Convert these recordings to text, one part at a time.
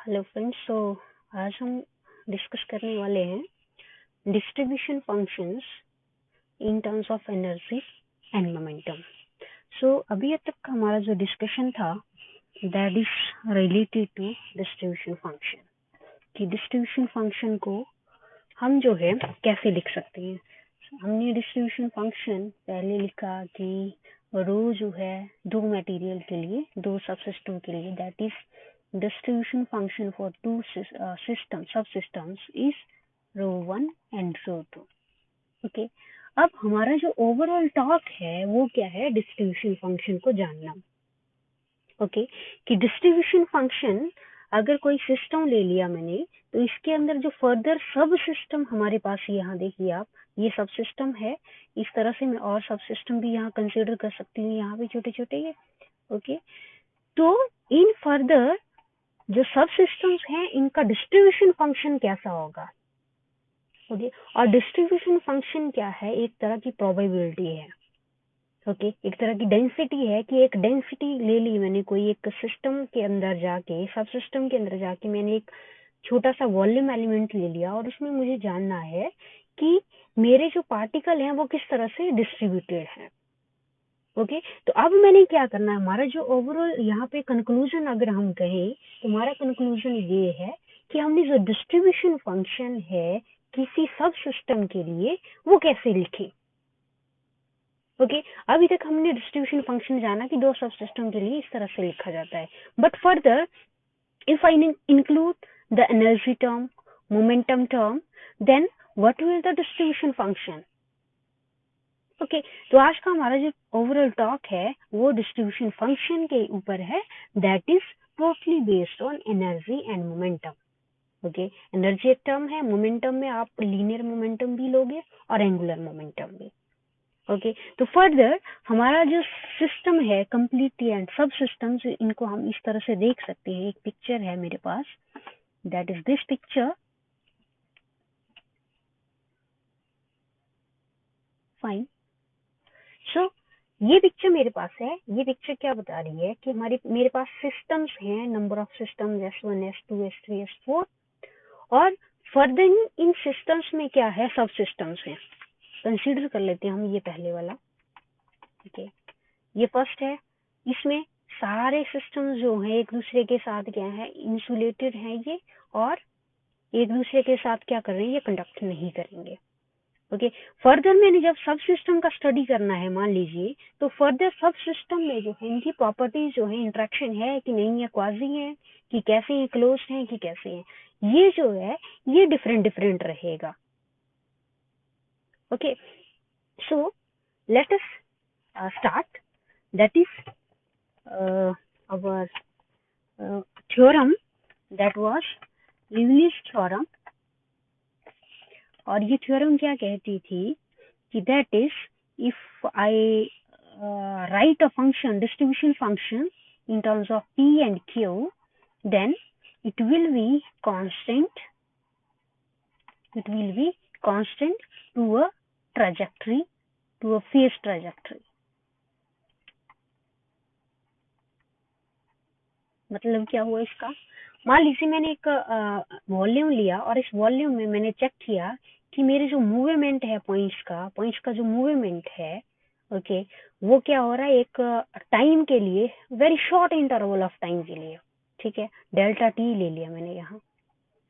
Hello friends. आज हम discuss करने वाले हैं distribution functions in terms of energy and momentum. अभी तक का हमारा जो डिस्कशन था that is related to distribution function कि डिस्ट्रीब्यूशन फंक्शन को हम जो है कैसे लिख सकते हैं। हमने डिस्ट्रीब्यूशन फंक्शन पहले लिखा कि रो जो है दो मटेरियल के लिए, दो सबसिस्टम के लिए, that is distribution function for two subsystems is rho 1 and rho 2. Okay, अब हमारा जो ओवरऑल टॉक है वो क्या है, डिस्ट्रीब्यूशन फंक्शन को जानना। ओके, कि डिस्ट्रीब्यूशन फंक्शन अगर कोई सिस्टम ले लिया मैंने, तो इसके अंदर जो फर्दर सब सिस्टम हमारे पास, यहाँ देखिए आप, ये सब सिस्टम है। इस तरह से मैं और सब सिस्टम भी यहाँ कंसिडर कर सकती हूँ, यहाँ पे छोटे छोटे ये। ओके, तो इन फर्दर जो सब सिस्टम्स हैं इनका डिस्ट्रीब्यूशन फंक्शन कैसा होगा। ओके, और डिस्ट्रीब्यूशन फंक्शन क्या है, एक तरह की प्रोबेबिलिटी है। ओके, एक तरह की डेंसिटी है कि एक डेंसिटी ले ली मैंने कोई एक सिस्टम के अंदर जाके, सब सिस्टम के अंदर जाके मैंने एक छोटा सा वॉल्यूम एलिमेंट ले लिया और उसमें मुझे जानना है कि मेरे जो पार्टिकल हैं वो किस तरह से डिस्ट्रीब्यूटेड हैं। ओके, तो अब मैंने क्या करना है, हमारा जो ओवरऑल यहाँ पे कंक्लूजन अगर हम कहें तो हमारा कंक्लूजन ये है कि हमने जो डिस्ट्रीब्यूशन फंक्शन है किसी सब सिस्टम के लिए वो कैसे लिखे। ओके, अभी तक हमने डिस्ट्रीब्यूशन फंक्शन जाना कि दो सब सिस्टम के लिए इस तरह से लिखा जाता है, but further if I include the energy term, momentum term, then what will the distribution function. Okay, तो आज का हमारा जो ओवरऑल टॉक है वो डिस्ट्रीब्यूशन फंक्शन के ऊपर है, that is totally based on energy and momentum. Okay, energy एक टर्म है, मोमेंटम में आप लीनियर मोमेंटम भी लोगे और एंगुलर मोमेंटम भी। ओके, तो फर्दर हमारा जो सिस्टम है कंप्लीटली एंड सब सिस्टम्स, इनको हम इस तरह से देख सकते हैं। एक पिक्चर है मेरे पास, that is this picture. Fine, so ये पिक्चर मेरे पास है। ये पिक्चर क्या बता रही है कि मेरे पास सिस्टम्स हैं, number of systems S1 S2 S3 S4, और फर्दर इन सिस्टम्स में क्या है, सब सिस्टम्स हैं। कंसीडर कर लेते हैं हम ये पहले वाला। ओके, ये फर्स्ट है, इसमें सारे सिस्टम्स जो हैं एक दूसरे के साथ क्या है, इंसुलेटेड हैं ये, और एक दूसरे के साथ क्या कर रहे हैं, ये कंडक्ट नहीं करेंगे। ओके, फर्दर मैंने जब सब सिस्टम का स्टडी करना है मान लीजिए, तो फर्दर सब सिस्टम में जो है इनकी प्रॉपर्टीज जो है, इंट्रैक्शन है कि नहीं है, क्वाजी है कि कैसे है, क्लोज है कि कैसे है, ये जो है ये डिफरेंट डिफरेंट रहेगा। Okay, so let us start, that is our theorem, that was Liouville's theorem. और ये थ्योरम क्या कहती थी कि that is, if I write a function, distribution function in terms of P and Q, then it will be constant to a trajectory, to a phase trajectory. मतलब क्या हुआ इसका, मान लीजिए मैंने एक वॉल्यूम लिया और इस वॉल्यूम में मैंने चेक किया कि मेरे जो मूवमेंट है पॉइंट्स का जो मूवमेंट है, ओके, वो क्या हो रहा है एक टाइम के लिए, very short interval of time के लिए, ठीक है, डेल्टा टी ले लिया मैंने यहाँ।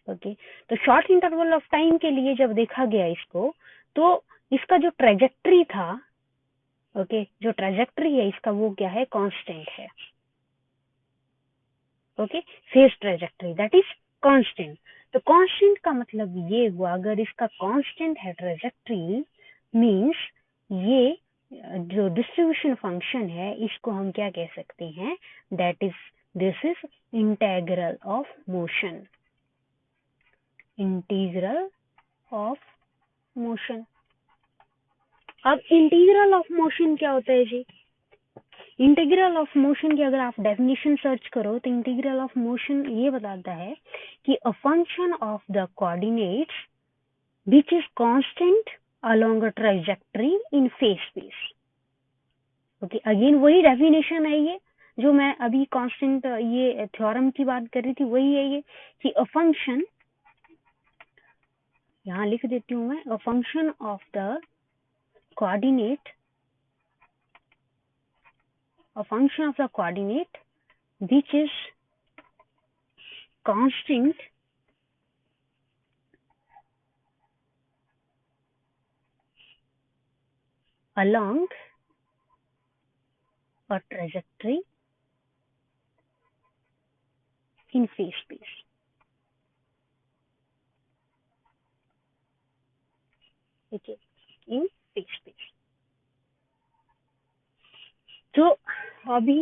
ओके, तो शॉर्ट इंटरवल ऑफ टाइम के लिए जब देखा गया इसको, तो इसका जो ट्रेजेक्ट्री था, ओके, जो ट्रेजेक्ट्री है इसका वो क्या है, कांस्टेंट है। Okay, phase trajectory that is constant. तो कांस्टेंट का मतलब ये हुआ, अगर इसका कांस्टेंट है ट्रेजेक्ट्री, मींस ये जो डिस्ट्रीब्यूशन फंक्शन है इसको हम क्या कह सकते हैं, that is, this is integral of motion, integral of motion. अब इंटीग्रल ऑफ मोशन क्या होता है जी, इंटीग्रल ऑफ मोशन की अगर आप डेफिनेशन सर्च करो तो इंटीग्रल ऑफ मोशन ये बताता है कि a function of the coordinates which is constant along a trajectory in phase space. Okay, again वही डेफिनेशन है ये, जो मैं अभी कांस्टेंट ये थ्योरम की बात कर रही थी वही है ये कि अ फंक्शन, यहाँ लिख देती हूँ मैं, a function of the coordinate, a function of the coordinate which is constant along a trajectory in phase space. Okay, in phase space. तो अभी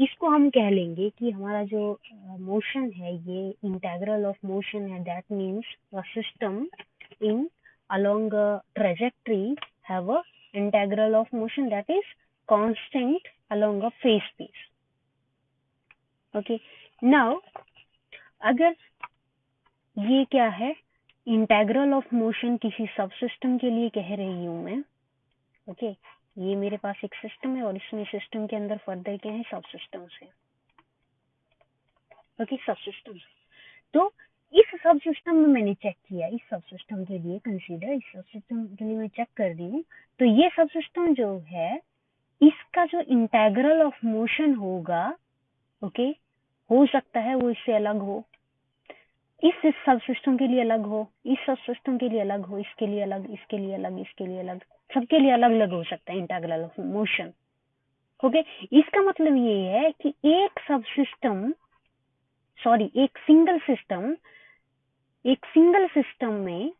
इसको हम कह लेंगे कि हमारा जो मोशन है ये इंटेग्रल ऑफ मोशन है, that means a system in along a trajectory have a integral of motion that is constant along a phase space. Okay, now अगर ये क्या है, इंटेग्रल ऑफ मोशन किसी सब सिस्टम के लिए कह रही हूं मैं, ओके ये मेरे पास एक सिस्टम है और इसमें सिस्टम के अंदर फर्दर क्या है, सब सिस्टम्स है, ओके सब सिस्टम्स। तो इस सब सिस्टम में मैंने चेक किया, इस सब सिस्टम के लिए कंसीडर, इस सब सिस्टम के लिए मैं चेक कर दी हूँ, तो ये सब सिस्टम जो है इसका जो इंटेग्रल ऑफ मोशन होगा, ओके हो सकता है वो इससे अलग हो, इस सब सिस्टम के लिए अलग हो, इस सब सिस्टम के लिए अलग हो, इसके लिए अलग, इसके लिए अलग, इसके लिए अलग, सबके लिए अलग अलग हो सकता है इंटेग्रल ऑफ मोशन। ओके, इसका मतलब ये है कि एक सब सिस्टम, सॉरी एक सिंगल सिस्टम में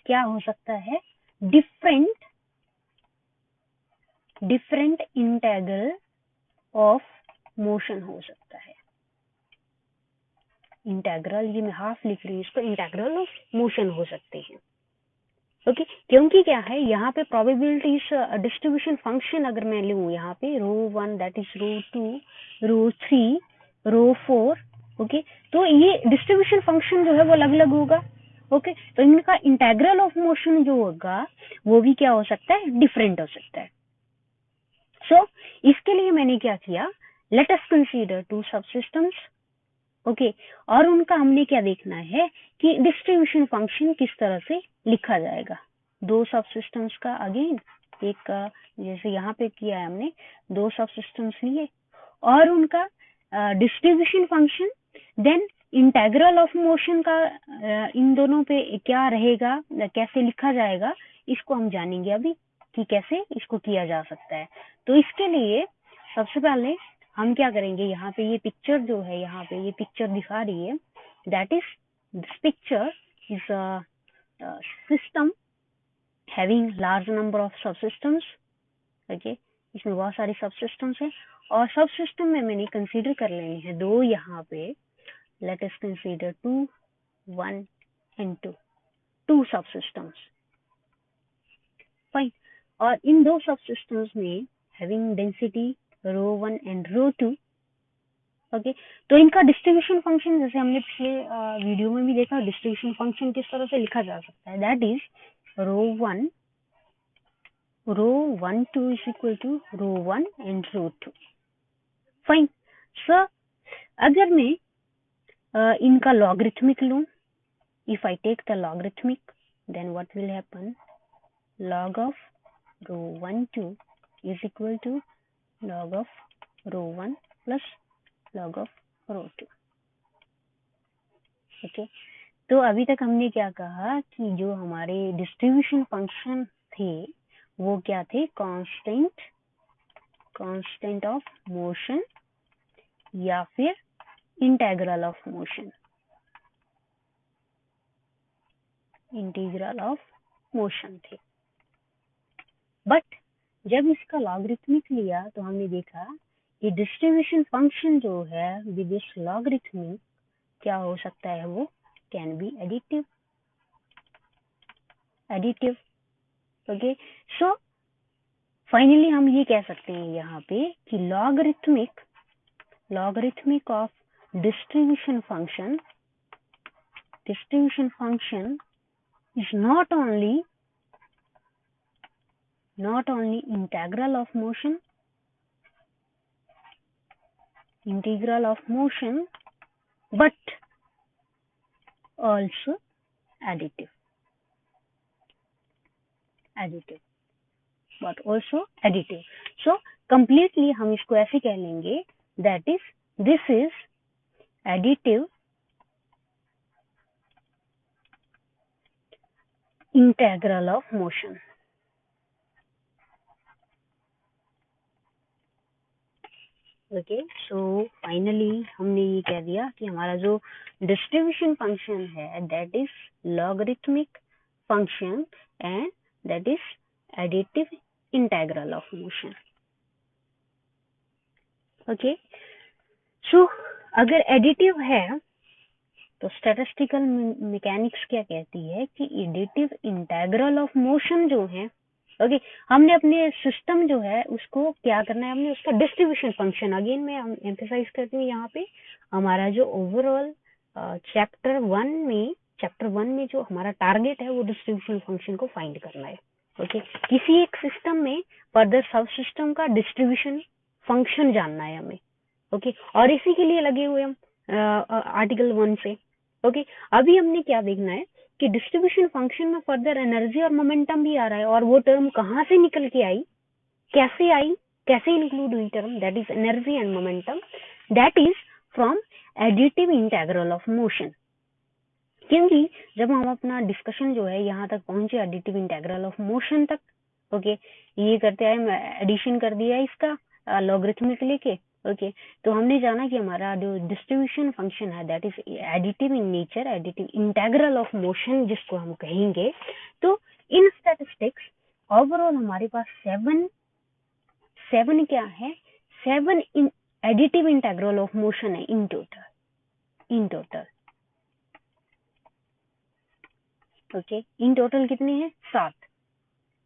क्या हो सकता है, डिफरेंट इंटेग्रल ऑफ मोशन हो सकता है। इंटेग्रल, ये मैं हाफ लिख रही हूँ इसको, इंटेग्रल ऑफ मोशन हो सकते हैं। ओके, क्योंकि क्या है यहाँ पे प्रोबेबिलिटीज डिस्ट्रीब्यूशन फंक्शन अगर मैं लूँ यहाँ पे ρ1 दैट इज ρ2 ρ3 ρ4, ओके तो ये डिस्ट्रीब्यूशन फंक्शन जो है वो अलग अलग होगा। ओके, तो इनका इंटेग्रल ऑफ मोशन जो होगा वो भी क्या हो सकता है, डिफरेंट हो सकता है। सो इसके लिए मैंने क्या किया, लेट अस कंसीडर टू सब सिस्टम्स, ओके और उनका हमने क्या देखना है कि डिस्ट्रीब्यूशन फंक्शन किस तरह से लिखा जाएगा। दो सब सिस्टम्स का अगेन एक जैसे यहाँ पे किया है हमने, दो सब सिस्टम्स लिए और उनका distribution function, then integral of motion का इन दोनों पे क्या रहेगा, कैसे लिखा जाएगा, इसको हम जानेंगे अभी कि कैसे इसको किया जा सकता है। तो इसके लिए सबसे पहले हम क्या करेंगे, यहाँ पे ये पिक्चर जो है, यहाँ पे ये पिक्चर दिखा रही है, that is this picture is a system having large number of सब सिस्टम्स। ओके, इसमें बहुत सारी सब सिस्टम्स है और सब सिस्टम में मैंने कंसीडर कर लेने हैं दो, यहाँ पे लेट अस कंसीडर 2 1 and 2 सब सिस्टम्स, फाइन। और इन दो सब सिस्टम्स में हैविंग डेंसिटी ρ1 and ρ2, ओके तो इनका डिस्ट्रीब्यूशन फंक्शन जैसे हमने पिछले वीडियो में भी देखा, डिस्ट्रीब्यूशन फंक्शन किस तरह से लिखा जा सकता है, that is ρ1 ρ12 is equal to ρ1 and ρ2, fine. Sir अगर मैं इनका लॉगरिथमिक लूं, if I take the logarithmic, then what will happen, log of ρ12 is equal to log of ρ1 plus log of ρ2। Okay, तो अभी तक हमने क्या कहा कि जो हमारे डिस्ट्रीब्यूशन फंक्शन थे वो क्या थे, कांस्टेंट ऑफ मोशन या फिर इंटीग्रल ऑफ मोशन, थे। बट जब इसका लॉगरिथमिक लिया तो हमने देखा कि डिस्ट्रीब्यूशन फंक्शन जो है विद दिस लॉगरिथमिक क्या हो सकता है, वो can be additive. Okay, so finally हम ये कह सकते हैं यहाँ पे कि logarithmic of distribution function is not only not only integral of motion but also additive so completely हम इसको ऐसे कह लेंगे that is this is additive integral of motion. Okay so finally हमने ये कह दिया कि हमारा जो डिस्ट्रीब्यूशन फंक्शन है that is logarithmic function and that is additive integral of motion. Okay so अगर एडिटिव है तो स्टैटिस्टिकल मैकेनिक्स क्या कहती है कि एडिटिव इंटीग्रल ऑफ मोशन जो है ओके हमने अपने सिस्टम जो है उसको क्या करना है हमने उसका डिस्ट्रीब्यूशन फंक्शन अगेन मैं एम्फेसाइज करती हूँ यहाँ पे हमारा जो ओवरऑल चैप्टर वन में जो हमारा टारगेट है वो डिस्ट्रीब्यूशन फंक्शन को फाइंड करना है. ओके किसी एक सिस्टम में फर्दर सब सिस्टम का डिस्ट्रीब्यूशन फंक्शन जानना है हमें. ओके और इसी के लिए लगे हुए हम आर्टिकल 1 से. ओके अभी हमने क्या देखना है कि डिस्ट्रीब्यूशन फंक्शन में फर्दर एनर्जी और मोमेंटम भी आ रहा है और वो टर्म कहाँ से निकल के आई, कैसे इंक्लूड हुई term that is energy and momentum that is from additive integral of motion. क्योंकि जब हम अपना डिस्कशन जो है यहाँ तक पहुंचे एडिटिव इंटीग्रल ऑफ मोशन तक ओके ये करते आए एडिशन कर दिया इसका लॉगरिथमिक लेके ओके तो हमने जाना कि हमारा जो डिस्ट्रीब्यूशन फंक्शन है that is additive in nature additive integral of motion जिसको हम कहेंगे. तो इन स्टैटिस्टिक्स ओवरऑल हमारे पास सेवन क्या है 7 इन एडिटिव इंटीग्रल ऑफ मोशन है in total okay in total कितने हैं 7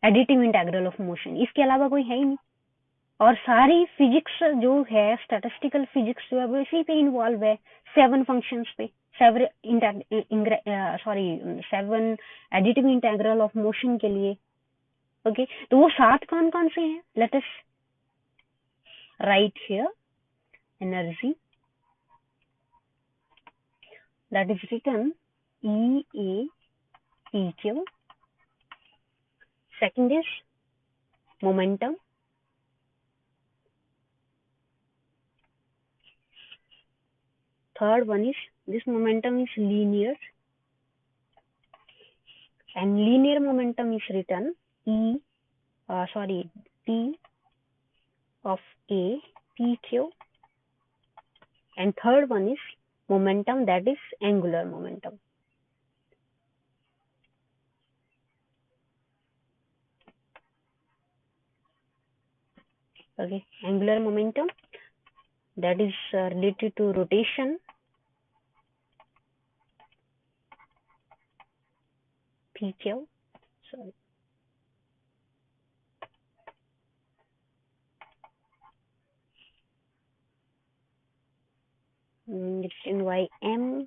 एडिटिव इंटीग्रल ऑफ मोशन. इसके अलावा कोई है ही नहीं और सारी फिजिक्स जो है स्टैटिस्टिकल फिजिक्स जो है वो इसी पे इन्वॉल्व है 7 फंक्शंस पे 7 एडिटिव इंटीग्रल ऑफ मोशन के लिए. ओके तो वो 7 कौन कौन से हैं let us write here energy that is written EAPQ. Second is momentum. Third one is this momentum is linear and linear momentum is written T of A PQ and third one is momentum that is angular momentum. Okay, angular momentum that is related to rotation PQ. Sorry. It's in YMA.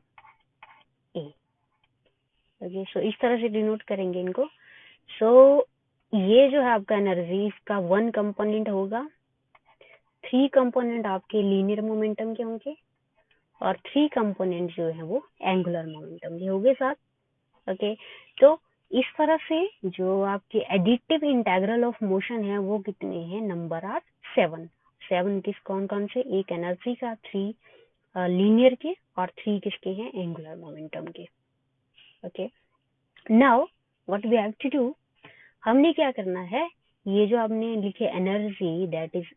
Okay so इस तरह से denote करेंगे इनको. सो ये जो है आपका energy इसका 1 कंपोनेंट होगा 3 कंपोनेंट आपके लीनियर मोमेंटम के होंगे और 3 कंपोनेंट जो है वो एंगुलर मोमेंटम के होंगे साथ. ओके तो इस तरह से जो आपके एडिटिव इंटीग्रल ऑफ मोशन है वो कितने हैं नंबर आर 7 किस कौन से एक एनर्जी का 3 लीनियर के और 3 किसके हैं एंगुलर मोमेंटम के. Okay now what we have to do हमने क्या करना है ये जो आपने लिखे energy that is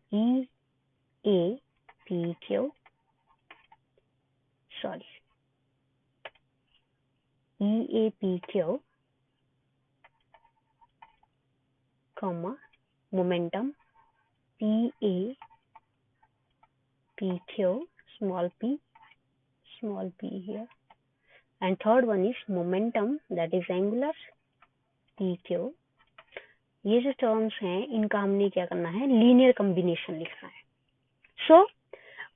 EAPQ comma momentum PAPQ small p here and third one is momentum that is angular PQ. ये जो टर्म्स हैं इनका हमने क्या करना है लीनियर कॉम्बिनेशन लिखना है. सो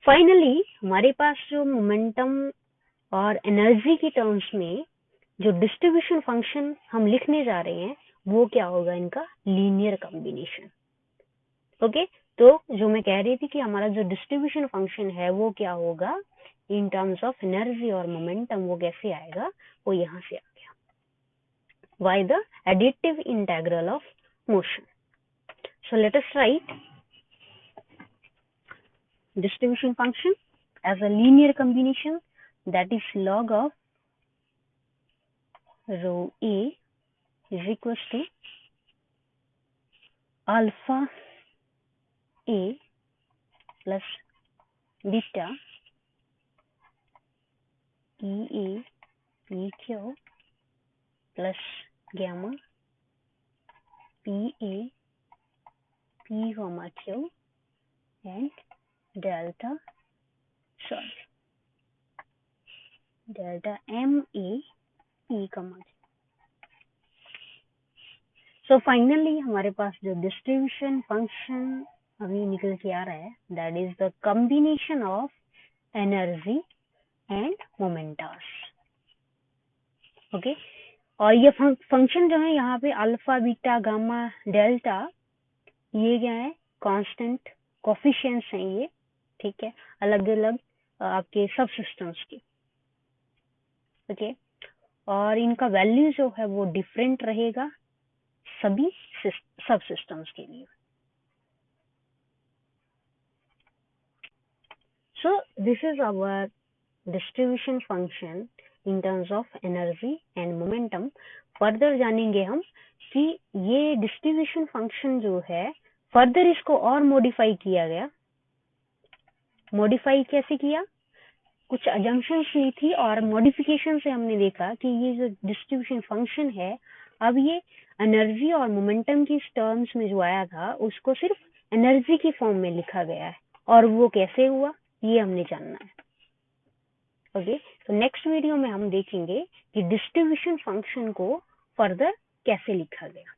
फाइनली हमारे पास जो मोमेंटम और एनर्जी की टर्म्स में जो डिस्ट्रीब्यूशन फंक्शन हम लिखने जा रहे हैं वो क्या होगा, इनका लीनियर कॉम्बिनेशन। ओके, तो जो मैं कह रही थी कि हमारा जो डिस्ट्रीब्यूशन फंक्शन है वो क्या होगा इन टर्म्स ऑफ एनर्जी और मोमेंटम, वो कैसे आएगा, वो यहाँ से आ गया, by the additive integral of motion. So let us right distribution function as a linear combination, that is log of rho a is equals to alpha a plus beta e a e q plus gamma p a p comma q and delta m a p comma q। So finally हमारे पास जो distribution function अभी निकल के आ रहा है, that is the combination of energy and momentums. Okay, और ये function जो है यहाँ पे अल्फा बीटा गामा डेल्टा, ये क्या है, कांस्टेंट कोफिशिएंट्स हैं ये, ठीक है, अलग अलग आपके सब सिस्टम्स के। ओके, और इनका वैल्यू जो है वो डिफरेंट रहेगा सभी सब सिस्टम्स के लिए। So this is our distribution function in terms of energy and momentum। Further जानेंगे हम कि ये डिस्ट्रीब्यूशन फंक्शन जो है फर्दर इसको और मॉडिफाई किया गया। मॉडिफाई कैसे किया, कुछ अजम्पशंस ली थी और मॉडिफिकेशन से हमने देखा कि ये जो डिस्ट्रीब्यूशन फंक्शन है अब ये एनर्जी और मोमेंटम की टर्म्स में जो आया था उसको सिर्फ एनर्जी की फॉर्म में लिखा गया है, और वो कैसे हुआ ये हमने जानना है। ओके, तो नेक्स्ट वीडियो में हम देखेंगे कि डिस्ट्रीब्यूशन फंक्शन को फर्दर कैसे लिखा गया।